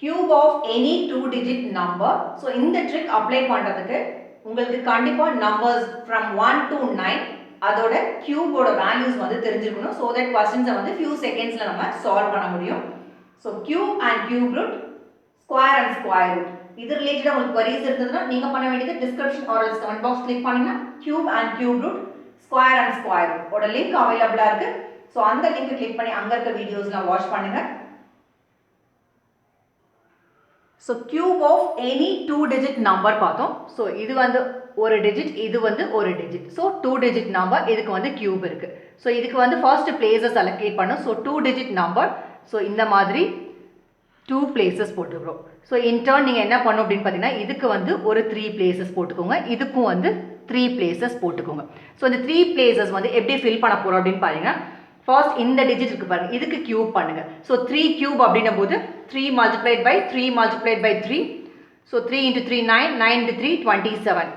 cube of any 2-digit number. So இந்த trick apply பண்றதுக்கு உங்களுக்கு கண்டிப்பா numbers from 1 to 9 அதோட cube ஓட values வந்து தெரிஞ்சிருக்கணும். So that questions வந்து few secondsல நம்ம solve பண்ண முடியும். So cube and cube root, square and square root. இது ரிலேட்டடா உங்களுக்கு queries இருந்ததுன்னா நீங்க பண்ண வேண்டியது description or else comment box click பண்ணீங்கன்னா cube and cube root, square and square root ஓட link available இருக்கு. So அந்த link click பண்ணி அங்க இருக்க வீடியோஸ்லாம் watch பண்ணுங்க. So cube of any 2-digit number பார்த்தோம். So இது வந்து ஒரு digit, இது வந்து ஒரு digit. So 2-digit number இதுக்கு வந்து cube இருக்கு. So இதுக்கு வந்து first places allocate பண்ணும். So 2-digit number. So இந்த மாதிரி 2 places போட்டுக்கிறோம். So in turn நீங்க என்ன பண்ணணும் அப்படின்னு பார்த்தீங்கன்னா இதுக்கு வந்து ஒரு 3 places போட்டுக்கோங்க. இதுக்கும் வந்து 3 places போட்டுக்கோங்க. So இந்த 3 places வந்து எப்படி fill பண்ண போறோம் அப்படின்னு பார்த்தீங்கன்னா first இந்த digit இருக்கு பாருங்க இதுக்கு cube பண்ணுங்க. So 3 cube அப்படினும்போது 3 multiplied by 3 multiplied by 3. So 3 into 3 9, 9 into 3 27.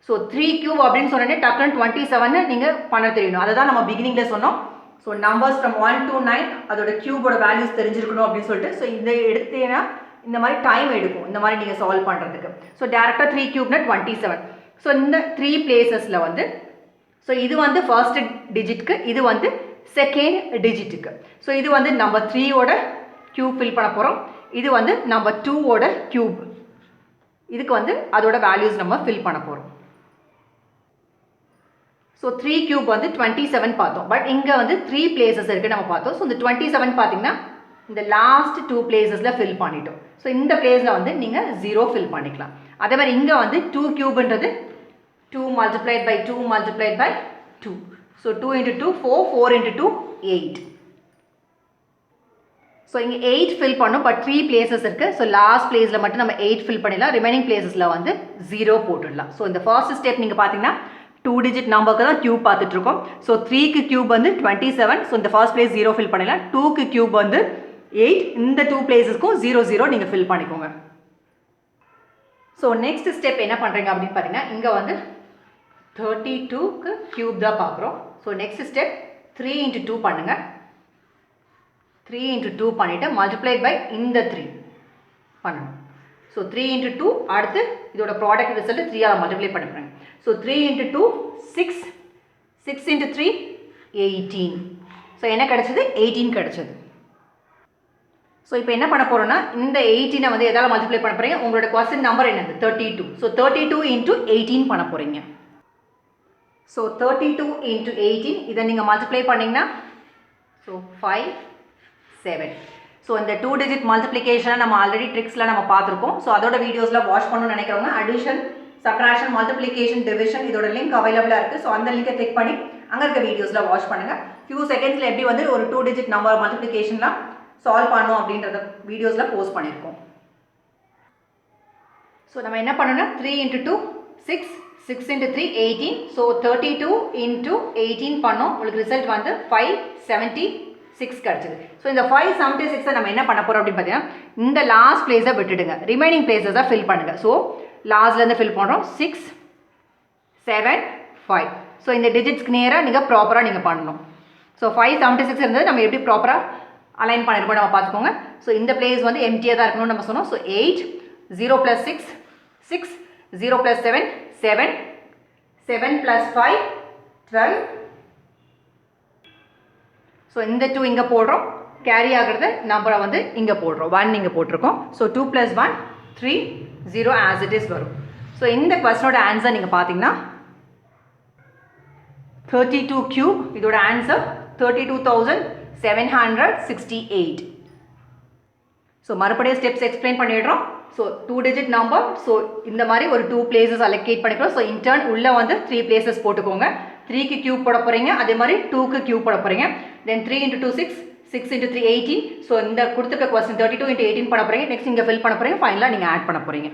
So 3 cube அப்படினு சொன்னனே டக்குனு 27 நீங்க பண்ண தெரியணும். அத தான் நம்ம beginningல சொன்னோம். So numbers from 1 to 9 அதோட cube ஓட values தெரிஞ்சிருக்கணும் அப்படி சொல்லிட்டு so இந்த எடுத்தேனா இந்த மாதிரி டைம் எடுக்கும் இந்த மாதிரி நீங்க சால்வ் பண்றதுக்கு. So டைரக்ட்டா 3 cube னா 27. So இந்த 3 placesல வந்து so இது வந்து first digit க்கு இது வந்து second digit க்கு. So இது வந்து number 3 ஓட cube fill பண்ண போறோம். இது வந்து number 2 ஓட cube. இதுக்கு வந்து அதோட values நம்ம fill பண்ண போறோம். So 3 cube வந்து 27 பார்த்தோம். பட் இங்க வந்து 3 places இருக்கு நம்ம பார்த்தோம். So இந்த 27 பாத்தீங்கன்னா இந்த last 2 placesல fill பண்ணிட்டோம். So இந்த placeல வந்து நீங்க 0 fill பண்ணிக்கலாம். அதே மாதிரி இங்க வந்து 2 cubeன்றது 2 multiplied by 2 multiplied by 2. So 2 into 2 4, 4 into 2 8. So இங்க 8 fill பண்ணோம் but 3 places இருக்கு. So last placeல மட்டும் நம்ம 8 fill பண்ணிடலாம். remaining placesல வந்து 0 போட்டுடலாம். So இந்த first step நீங்க பாத்தீங்கன்னா 2 digit numberக்கு தான் cube பார்த்துட்டு இருக்கோம். So 3 க்கு cube வந்து 27. So இந்த first place 0 fill பண்ணிடலாம். 2 க்கு cube வந்து 8. இந்த 2 placesக்கும் 0 0 நீங்க fill பண்ணிக்கோங்க. So next step என்ன பண்றீங்க அப்படின்னு பாத்தீங்கன்னா இங்க வந்து 32 க்கு cube தான் பார்க்குறோம். So next step 3 into 2 பண்ணுங்க. 3 into 2 பண்ணிட்டு multiplied by இந்த 3 பண்ணணும். So 3 into 2 அடுத்து இதோட product result 3 ஆல multiply பண்ண போறேன். So 3 into 2 6, 6 into 3 18. So என்ன கிடைச்சது 18 கிடைச்சது. So இப்போ என்ன பண்ண போறோம்னா இந்த 18 வந்து எதால multiply பண்ண போறீங்க உங்களோட question number என்னது 32. So 32 into 18 பண்ண போறீங்க. So 32 into 18 இதை நீங்க multiply பண்ணீங்கன்னா so 5 7. So இந்த 2 digit multiplication நம்ம already tricksல நம்ம பார்த்திருக்கோம். So அதோட வீடியோஸ்ல வாட்ச் பண்ணனும்னு நினைக்கிறவங்க addition, subtraction, multiplication, division இதோட லிங்க் அவைலபிளா இருக்கு. So அந்த லிங்கை கிளிக் பண்ணி அங்க இருக்க வீடியோஸ்ல வாட்ச் பண்ணுங்க. few secondsல எப்படி வந்து ஒரு 2 digit number multiplicationலாம் சால்வ் பண்ணனும் அப்படிங்கறத வீடியோஸ்ல போஸ்ட் பண்ணிருக்கோம். So நம்ம என்ன பண்ணனும்னா 3 into 2 6, 6 into 3 18. So 32 into 18 பண்ணோம். உங்களுக்கு ரிசல்ட் வந்து 576 கிடைச்சது. So இந்த 576 நம்ம என்ன பண்ண போறோம் அப்படி பாத்தீங்கன்னா இந்த லாஸ்ட் பிளேஸை விட்டுடுங்க. ரிமைனிங் பிளேसेस fill பண்ணுங்க. So லாஸ்ட்ல இருந்து fill பண்றோம் 6 7 5. So இந்த டிஜிட்ஸ்க்கு நேரா நீங்க ப்ராப்பரா நீங்க பண்ணனும். So 576 இருந்தது நம்ம எப்படி ப்ராப்பரா அலைன் பண்ணிருக்கோம் நம்ம பாத்துக்கோங்க. So இந்த பிளேஸ் வந்து எம்டியா தான் இருக்கணும்னு நம்ம சொன்னோம். So 8 0 plus 6 6 0 plus 7 7 7 plus 5 12. So இந்த 2 இங்க போடுறோம். கேரி ஆகிறது நம்பரை வந்து இங்க போடுறோம். 1 இங்க போட்டுருக்கோம். So 2 plus 1 3 0 as it is வரும். So இந்த क्वेश्चनோட ஆன்சர் நீங்க பாத்தீங்கன்னா 32 cube இதோட ஆன்சர் 32768. So மறுபடியும் ஸ்டெப்ஸ் எக்ஸ்பிளைன் பண்ணிடுறோம். So 2 digit number. So இந்த மாதிரி ஒரு 2 places allocate பண்ணிக்கிறோம். So in turn உள்ள வந்து 3 places போட்டுக்கோங்க. 3 க்கு cube போட போறீங்க. அதே மாதிரி 2 க்கு cube போட போறீங்க. Then 3 into 2 6, 6 into 3 18. So இந்த கொடுத்திருக்க question 32 into 18 பண்ண போறீங்க. Next இங்க fill பண்ண போறீங்க. ஃபைனலா நீங்க ஆட் பண்ண போறீங்க.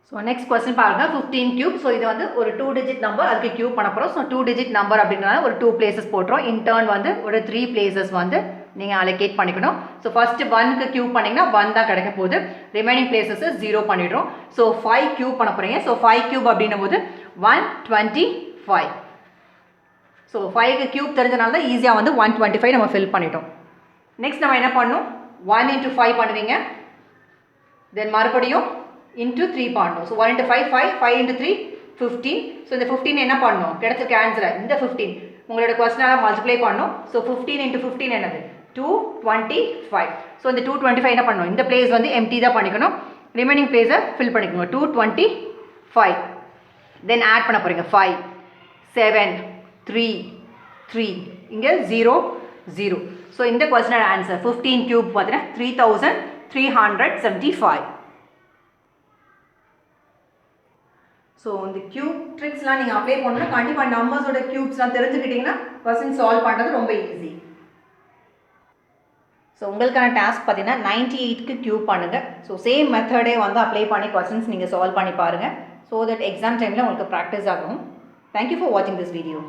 So next question பாருங்க 15 cube. So இது வந்து ஒரு 2 digit number அதுக்கு cube பண்ண போறோம். So 2 digit number அப்படிங்கறதால ஒரு 2 places போட்றோம். In turn வந்து ஒரு 3 places வந்து நீங்க allocate பண்ணிக்கணும். So first 1 க்கு cube பண்ணீங்கன்னா 1 தான் கிடைக்க போகுது. remaining places 0 பண்ணிடுறோம். So 5 cube பண்ண போறீங்க. So 5 cube அப்படினும்போது 125. So 5 க்கு cube தெரிஞ்சனால தான் ஈஸியா வந்து 125 நம்ம fill பண்ணிட்டோம். Next நம்ம என்ன பண்ணனும் 1 into 5 பண்ணுவீங்க. தென் மறுபடியும் இன்ட்டு 3 பண்ணணும். So 1 into 5 5, 5 into 3 15. ஸோ இந்த 15 என்ன பண்ணணும், கிடைச்சிருக்க ஆன்சரை இந்த 15 உங்களோட கொஸ்டினால் மல்டிப்ளை பண்ணணும். ஸோ 15 into 15 என்னது 225. ஸோ இந்த 225 என்ன பண்ணணும், இந்த பிளேஸ் வந்து எம்டி தான் பண்ணிக்கணும், ரிமைனிங் பிளேஸை ஃபில் பண்ணிக்கணும். 225 தென் ஆட் பண்ண போகிறீங்க 5 7 3 3 இங்கே 0 0. ஸோ இந்த கொஸ்டினோட ஆன்சர் 15 கியூப் பார்த்தீங்கன்னா 3375. ஸோ இந்த கியூப் ட்ரிக்ஸ்லாம் நீங்கள் அப்ளை பண்ணணும்னா கண்டிப்பாக நம்பர்ஸோட கியூப்ஸ்லாம் தெரிஞ்சுக்கிட்டிங்கன்னா கொஸ்டின் சால்வ் பண்ணுறது ரொம்ப ஈஸி. ஸோ உங்களுக்கான டாஸ்க் பார்த்தீங்கன்னா 98க்கு கியூப் பண்ணுங்கள். ஸோ சேம் மெத்தடே வந்து அப்ளை பண்ணி கொஸ்டின்ஸ் நீங்கள் சால்வ் பண்ணி பாருங்கள். ஸோ தட் எக்ஸாம் டைமில் உங்களுக்கு ப்ராக்டிஸ் ஆகும். தேங்க்யூ ஃபார் வாட்சிங் திஸ் வீடியோ.